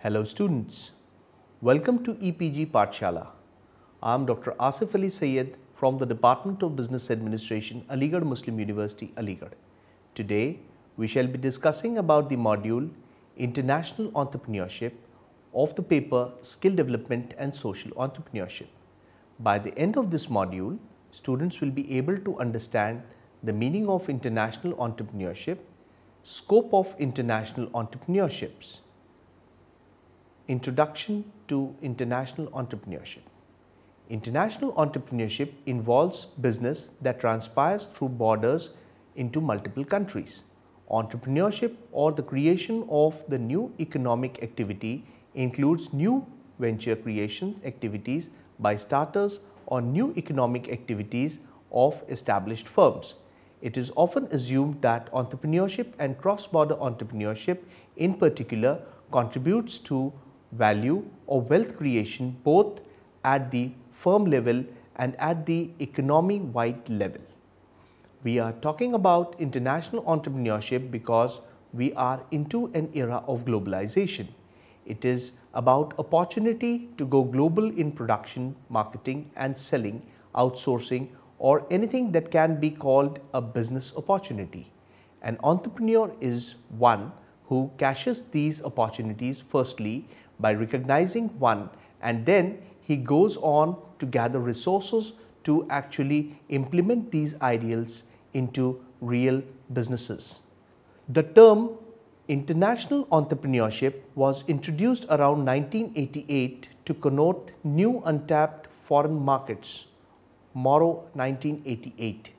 Hello students, welcome to EPG Pathshala. I am Dr. Asif Ali Sayed from the Department of Business Administration, Aligarh Muslim University, Aligarh. Today, we shall be discussing about the module International Entrepreneurship of the paper Skill Development and Social Entrepreneurship. By the end of this module, students will be able to understand the meaning of international entrepreneurship, scope of international entrepreneurships, Introduction to International Entrepreneurship. International entrepreneurship involves business that transpires through borders into multiple countries. Entrepreneurship, or the creation of the new economic activity, includes new venture creation activities by starters or new economic activities of established firms. It is often assumed that entrepreneurship and cross-border entrepreneurship in particular contributes to value or wealth creation both at the firm level and at the economy-wide level. We are talking about international entrepreneurship because we are into an era of globalization. It is about opportunity to go global in production, marketing and selling, outsourcing, or anything that can be called a business opportunity. An entrepreneur is one who catches these opportunities firstly by recognizing one, and then he goes on to gather resources to actually implement these ideals into real businesses. The term international entrepreneurship was introduced around 1988 to connote new untapped foreign markets. Morrow 1988.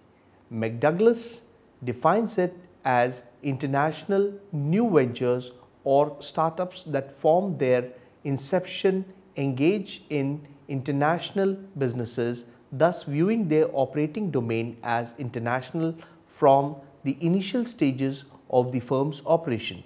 McDouglas defines it as international new ventures or startups that from their inception engage in international businesses, thus viewing their operating domain as international from the initial stages of the firm's operation.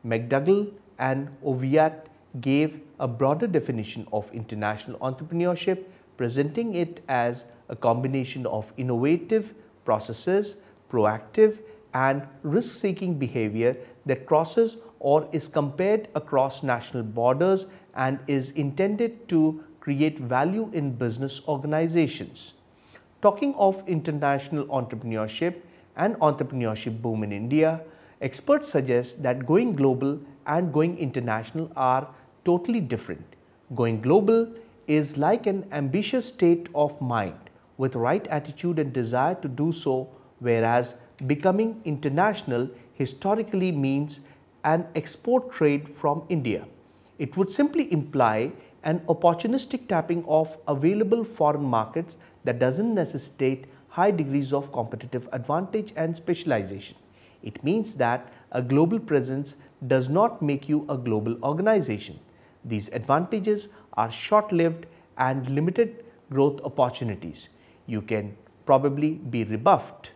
McDougall and Oviatt gave a broader definition of international entrepreneurship, presenting it as a combination of innovative processes, proactive and risk-seeking behavior that crosses or is compared across national borders and is intended to create value in business organizations. Talking of international entrepreneurship and entrepreneurship boom in India, experts suggest that going global and going international are totally different. Going global is like an ambitious state of mind with right attitude and desire to do so, whereas becoming international historically means an export trade from India. It would simply imply an opportunistic tapping of available foreign markets that doesn't necessitate high degrees of competitive advantage and specialization. It means that a global presence does not make you a global organization. These advantages are short-lived and limited growth opportunities. You can probably be rebuffed.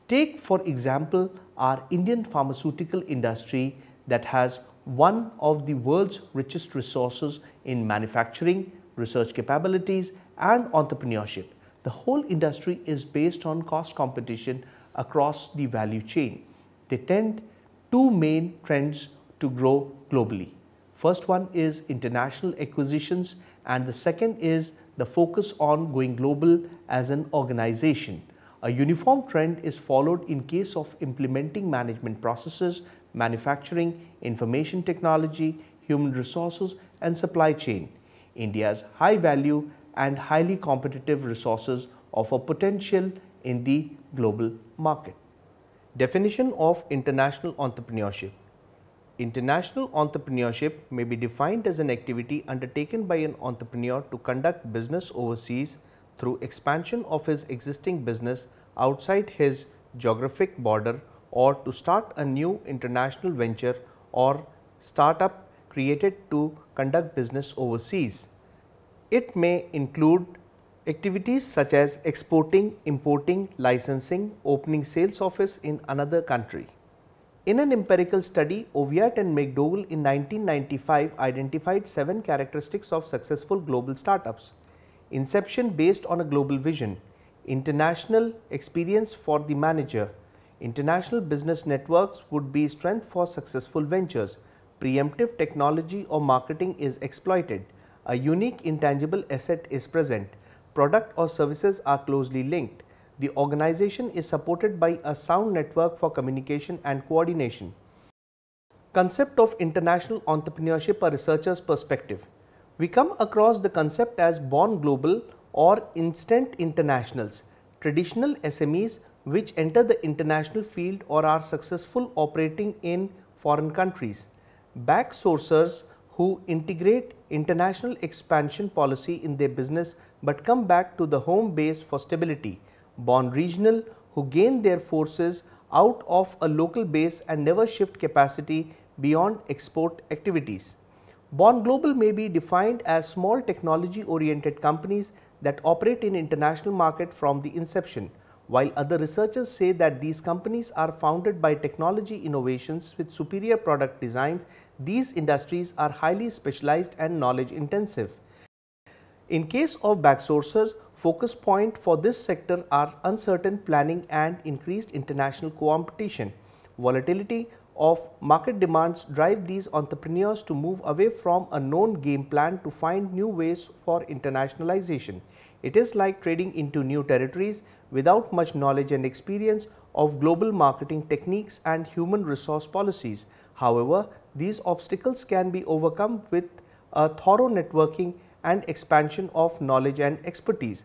Take for example our Indian pharmaceutical industry that has one of the world's richest resources in manufacturing, research capabilities and entrepreneurship. The whole industry is based on cost competition across the value chain. They tend two main trends to grow globally. First one is international acquisitions and the second is the focus on going global as an organization. A uniform trend is followed in case of implementing management processes, manufacturing, information technology, human resources and supply chain. India's high value and highly competitive resources offer potential in the global market. Definition of international entrepreneurship. International entrepreneurship may be defined as an activity undertaken by an entrepreneur to conduct business overseas through expansion of his existing business outside his geographic border or to start a new international venture or startup created to conduct business overseas. It may include activities such as exporting, importing, licensing, opening sales office in another country. In an empirical study, Oviatt and McDougall in 1995 identified 7 characteristics of successful global startups. Inception based on a global vision, international experience for the manager, international business networks would be strength for successful ventures, preemptive technology or marketing is exploited, a unique intangible asset is present, product or services are closely linked, the organization is supported by a sound network for communication and coordination. Concept of international entrepreneurship, a researcher's perspective. We come across the concept as born global or instant internationals, traditional SMEs which enter the international field or are successful operating in foreign countries, back sourcers who integrate international expansion policy in their business but come back to the home base for stability, born regional who gain their forces out of a local base and never shift capacity beyond export activities. Born global may be defined as small technology-oriented companies that operate in international market from the inception, while other researchers say that these companies are founded by technology innovations with superior product designs. These industries are highly specialized and knowledge intensive. In case of backsourcers, focus point for this sector are uncertain planning and increased international competition. Volatility of market demands drive these entrepreneurs to move away from a known game plan to find new ways for internationalization. It is like trading into new territories without much knowledge and experience of global marketing techniques and human resource policies. However, these obstacles can be overcome with a thorough networking and expansion of knowledge and expertise.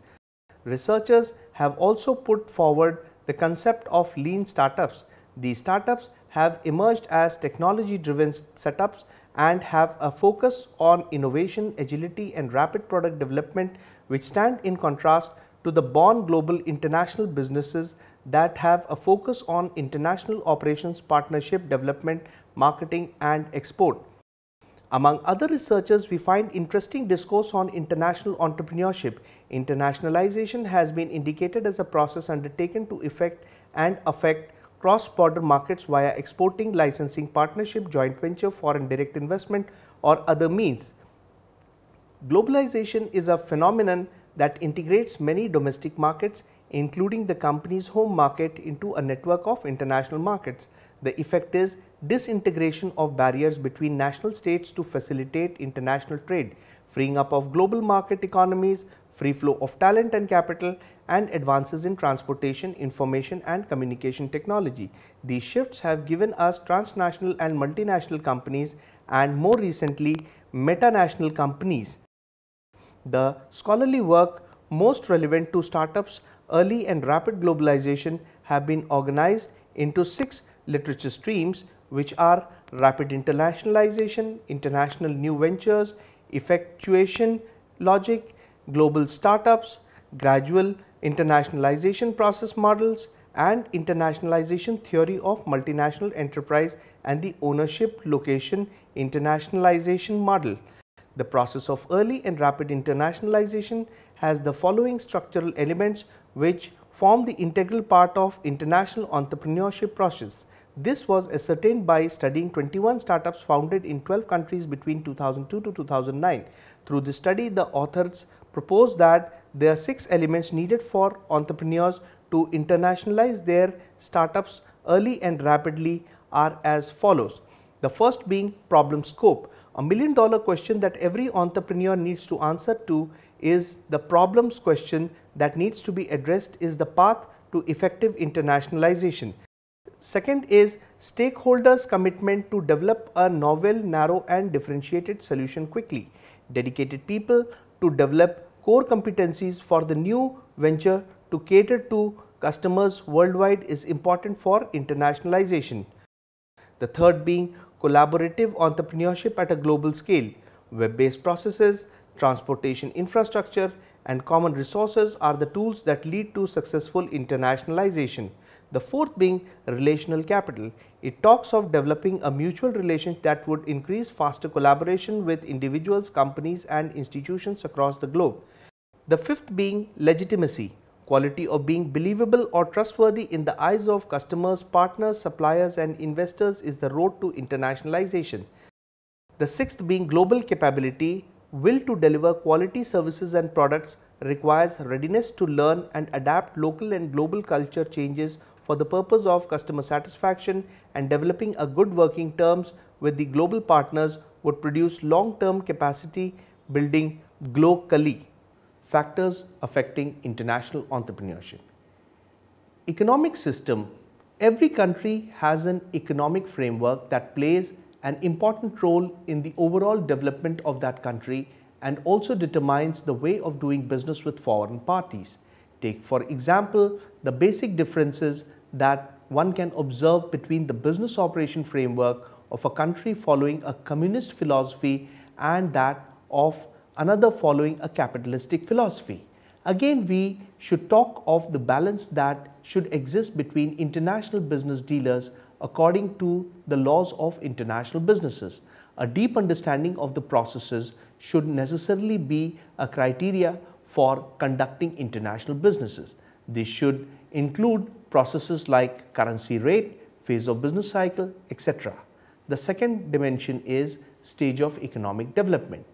Researchers have also put forward the concept of lean startups. These startups have emerged as technology-driven setups and have a focus on innovation, agility and rapid product development, which stand in contrast to the born global international businesses that have a focus on international operations, partnership, development, marketing and export. Among other researchers, we find interesting discourse on international entrepreneurship. Internationalization has been indicated as a process undertaken to effect and affect cross-border markets via exporting, licensing, partnership, joint venture, foreign direct investment or other means. Globalization is a phenomenon that integrates many domestic markets, including the company's home market, into a network of international markets. The effect is disintegration of barriers between national states to facilitate international trade, freeing up of global market economies, free flow of talent and capital, and advances in transportation, information and communication technology. These shifts have given us transnational and multinational companies and more recently metanational companies. The scholarly work most relevant to startups' early and rapid globalization have been organized into 6 literature streams, which are rapid internationalization, international new ventures, effectuation logic, global startups, gradual internationalization process models, and internationalization theory of multinational enterprise and the ownership location internationalization model. The process of early and rapid internationalization has the following structural elements which form the integral part of international entrepreneurship process. This was ascertained by studying 21 startups founded in 12 countries between 2002 to 2009. Through this study, the authors proposed that there are 6 elements needed for entrepreneurs to internationalize their startups early and rapidly are as follows. The first being problem scope. A $1 million question that every entrepreneur needs to answer to is the problems question that needs to be addressed is the path to effective internationalization. Second is stakeholders' commitment to develop a novel, narrow and differentiated solution quickly. Dedicated people to develop core competencies for the new venture to cater to customers worldwide is important for internationalization. The third being collaborative entrepreneurship at a global scale. Web-based processes, transportation infrastructure and common resources are the tools that lead to successful internationalization. The fourth being relational capital. It talks of developing a mutual relationship that would increase faster collaboration with individuals, companies and institutions across the globe. The fifth being legitimacy. Quality of being believable or trustworthy in the eyes of customers, partners, suppliers and investors is the road to internationalization. The sixth being global capability, will to deliver quality services and products requires readiness to learn and adapt local and global culture changes for the purpose of customer satisfaction, and developing a good working terms with the global partners would produce long-term capacity building globally. Factors affecting international entrepreneurship. Economic system. Every country has an economic framework that plays an important role in the overall development of that country and also determines the way of doing business with foreign parties. Take for example the basic differences that one can observe between the business operation framework of a country following a communist philosophy and that of another following a capitalistic philosophy. Again, we should talk of the balance that should exist between international business dealers according to the laws of international businesses. A deep understanding of the processes should necessarily be a criteria for conducting international businesses. This should include processes like currency rate, phase of business cycle, etc. The second dimension is stage of economic development.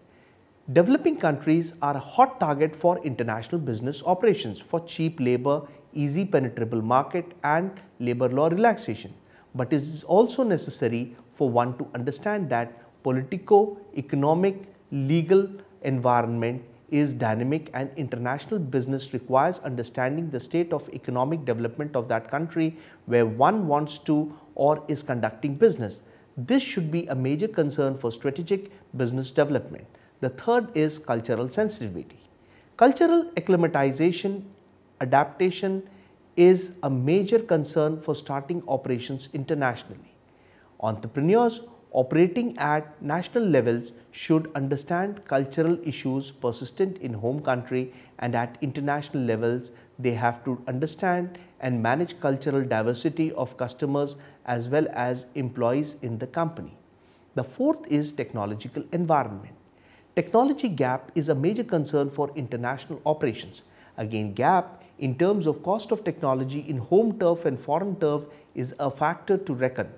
Developing countries are a hot target for international business operations for cheap labor, easy penetrable market and labor law relaxation. But it is also necessary for one to understand that politico-economic legal environment is dynamic and international business requires understanding the state of economic development of that country where one wants to or is conducting business. This should be a major concern for strategic business development. The third is cultural sensitivity. Cultural acclimatization, adaptation is a major concern for starting operations internationally. Entrepreneurs operating at national levels should understand cultural issues persistent in home country, and at international levels they have to understand and manage cultural diversity of customers as well as employees in the company. The fourth is technological environment. Technology gap is a major concern for international operations. Again, gap in terms of cost of technology in home turf and foreign turf is a factor to reckon.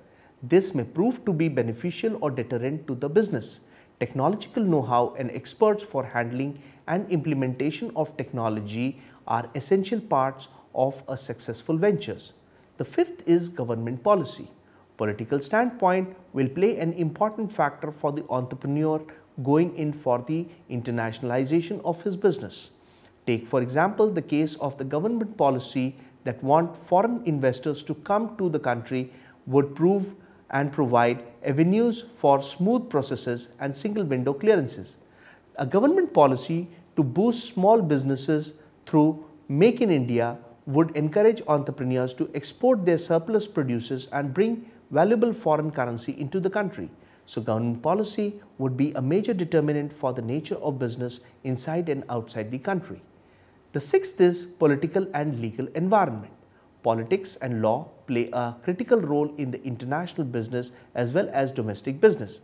This may prove to be beneficial or deterrent to the business. Technological know-how and experts for handling and implementation of technology are essential parts of a successful ventures. The fifth is government policy. Political standpoint will play an important factor for the entrepreneur going in for the internationalization of his business. Take for example the case of the government policy that want foreign investors to come to the country would prove and provide avenues for smooth processes and single window clearances. A government policy to boost small businesses through Make in India would encourage entrepreneurs to export their surplus produces and bring valuable foreign currency into the country. So government policy would be a major determinant for the nature of business inside and outside the country. The sixth is political and legal environment. Politics and law play a critical role in the international business as well as domestic business.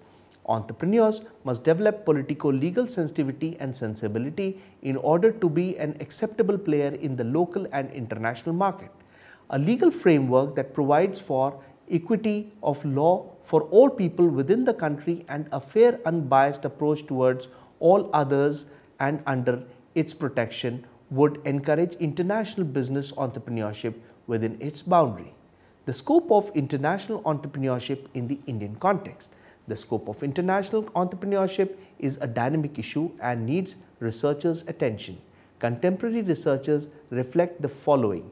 Entrepreneurs must develop politico-legal sensitivity and sensibility in order to be an acceptable player in the local and international market. A legal framework that provides for equity of law for all people within the country and a fair, unbiased approach towards all others and under its protection would encourage international business entrepreneurship within its boundary. The scope of international entrepreneurship in the Indian context. The scope of international entrepreneurship is a dynamic issue and needs researchers' attention. Contemporary researchers reflect the following.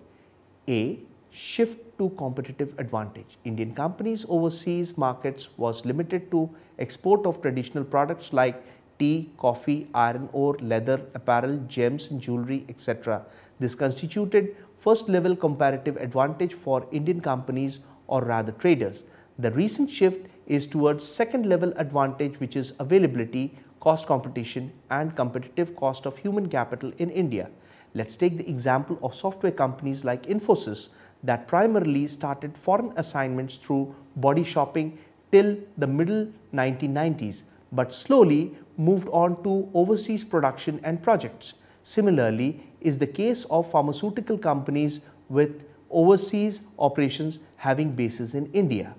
A. Shift to competitive advantage. Indian companies' overseas markets was limited to export of traditional products like tea, coffee, iron ore, leather, apparel, gems and jewelry, etc. This constituted first level comparative advantage for Indian companies or rather traders. The recent shift is towards second level advantage, which is availability, cost competition and competitive cost of human capital in India. Let's take the example of software companies like Infosys that primarily started foreign assignments through body shopping till the middle 1990s, but slowly moved on to overseas production and projects. Similarly is the case of pharmaceutical companies with overseas operations having bases in India.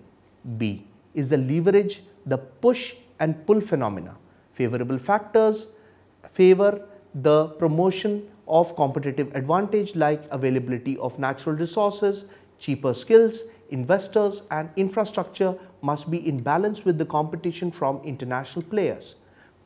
B is the leverage, the push and pull phenomena. Favorable factors favor the promotion of competitive advantage like availability of natural resources, cheaper skills, investors and infrastructure must be in balance with the competition from international players.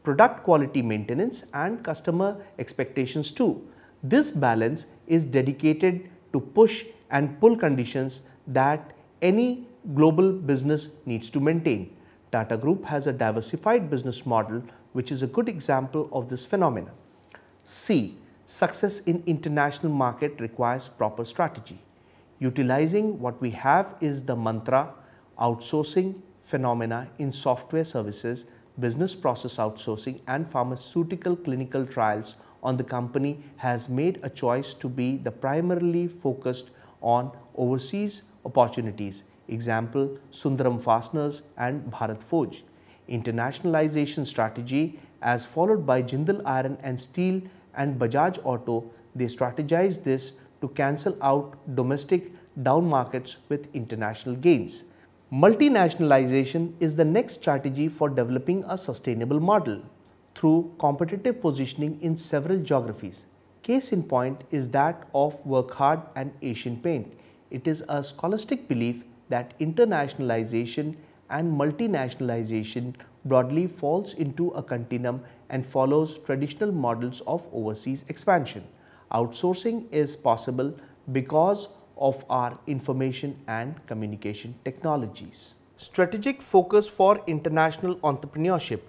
Product quality maintenance and customer expectations too. This balance is dedicated to push and pull conditions that any global business needs to maintain. Tata Group has a diversified business model which is a good example of this phenomenon. C. Success in international market requires proper strategy. Utilizing what we have is the mantra outsourcing phenomena in software services, business process outsourcing and pharmaceutical clinical trials on the company has made a choice to be the primarily focused on overseas opportunities. Example, Sundaram Fasteners and Bharat Forge. Internationalization strategy as followed by Jindal Iron and Steel and Bajaj Auto, they strategize this to cancel out domestic down markets with international gains. Multinationalization is the next strategy for developing a sustainable model through competitive positioning in several geographies. Case in point is that of Workhard and Asian Paint. It is a scholastic belief that internationalization and multinationalization broadly falls into a continuum and follows traditional models of overseas expansion. Outsourcing is possible because of our information and communication technologies. Strategic focus for international entrepreneurship.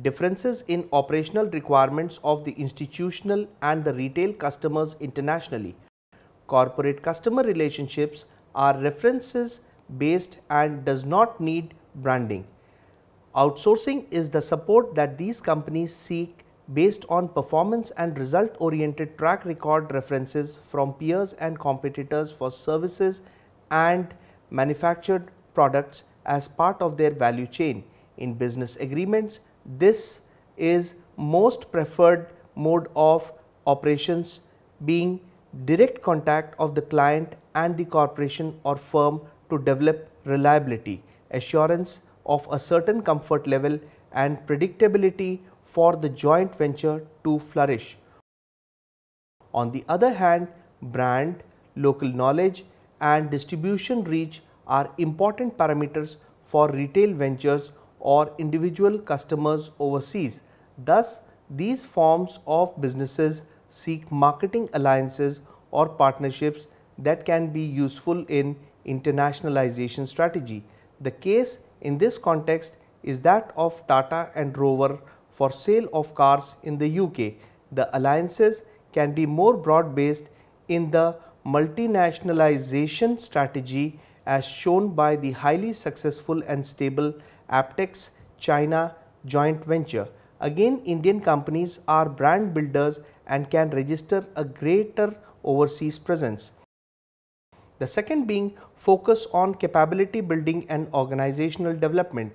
Differences in operational requirements of the institutional and the retail customers internationally. Corporate customer relationships are references based and does not need branding. Outsourcing is the support that these companies seek based on performance and result oriented track record references from peers and competitors for services and manufactured products as part of their value chain. In business agreements, this is most preferred mode of operations being direct contact of the client and the corporation or firm to develop reliability, assurance of a certain comfort level and predictability for the joint venture to flourish. On the other hand, brand, local knowledge and distribution reach are important parameters for retail ventures or individual customers overseas. Thus, these forms of businesses seek marketing alliances or partnerships that can be useful in internationalization strategy. The case in this context is that of Tata and Rover for sale of cars in the UK. The alliances can be more broad-based in the multinationalization strategy as shown by the highly successful and stable Aptex China joint venture. Again, Indian companies are brand builders and can register a greater overseas presence. The second being focus on capability building and organizational development.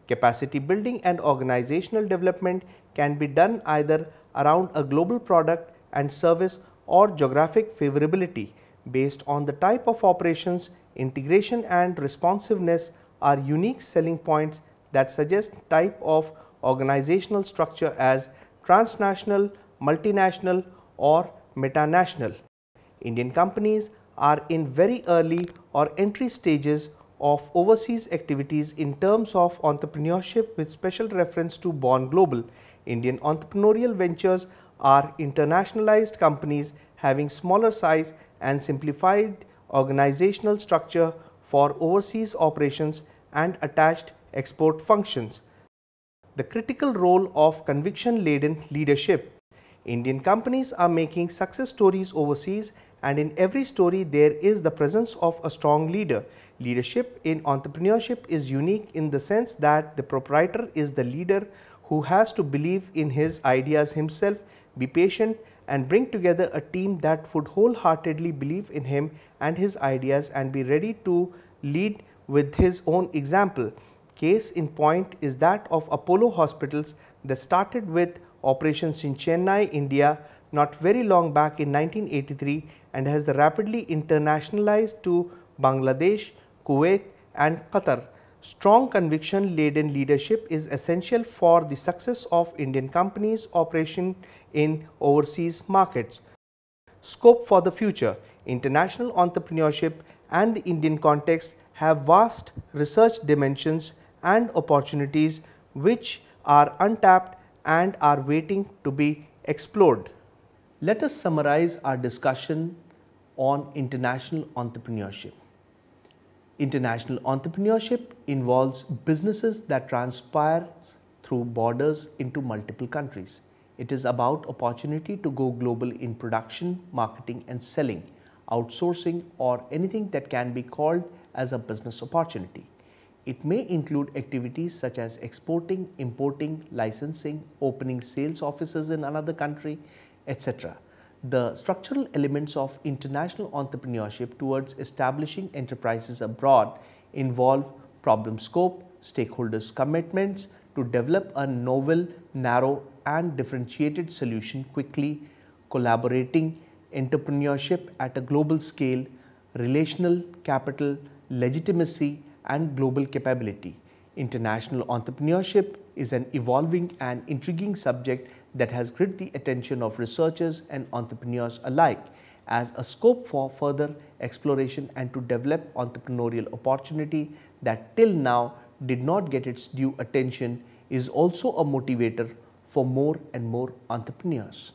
Capacity building and organizational development can be done either around a global product and service or geographic favorability. Based on the type of operations, integration and responsiveness are unique selling points that suggest type of organizational structure as transnational, multinational or metanational. Indian companies are in very early or entry stages of overseas activities in terms of entrepreneurship with special reference to Born Global. Indian entrepreneurial ventures are internationalized companies having smaller size and simplified organizational structure for overseas operations and attached export functions. The critical role of conviction-laden leadership. Indian companies are making success stories overseas, and in every story there is the presence of a strong leader. Leadership in entrepreneurship is unique in the sense that the proprietor is the leader who has to believe in his ideas himself, be patient and bring together a team that would wholeheartedly believe in him and his ideas and be ready to lead with his own example. Case in point is that of Apollo Hospitals that started with operations in Chennai, India not very long back in 1983 and has rapidly internationalized to Bangladesh, Kuwait and Qatar. Strong conviction-laden leadership is essential for the success of Indian companies' operation in overseas markets. Scope for the future. International entrepreneurship and the Indian context have vast research dimensions and opportunities which are untapped and are waiting to be explored. Let us summarize our discussion on international entrepreneurship. International entrepreneurship involves businesses that transpire through borders into multiple countries. It is about opportunity to go global in production, marketing and selling, outsourcing or anything that can be called as a business opportunity. It may include activities such as exporting, importing, licensing, opening sales offices in another country, etc. The structural elements of international entrepreneurship towards establishing enterprises abroad involve problem scope, stakeholders' commitments to develop a novel, narrow and differentiated solution quickly, collaborating entrepreneurship at a global scale, relational capital, legitimacy and global capability. International entrepreneurship is an evolving and intriguing subject that has gripped the attention of researchers and entrepreneurs alike as a scope for further exploration and to develop entrepreneurial opportunity that till now did not get its due attention is also a motivator for more and more entrepreneurs.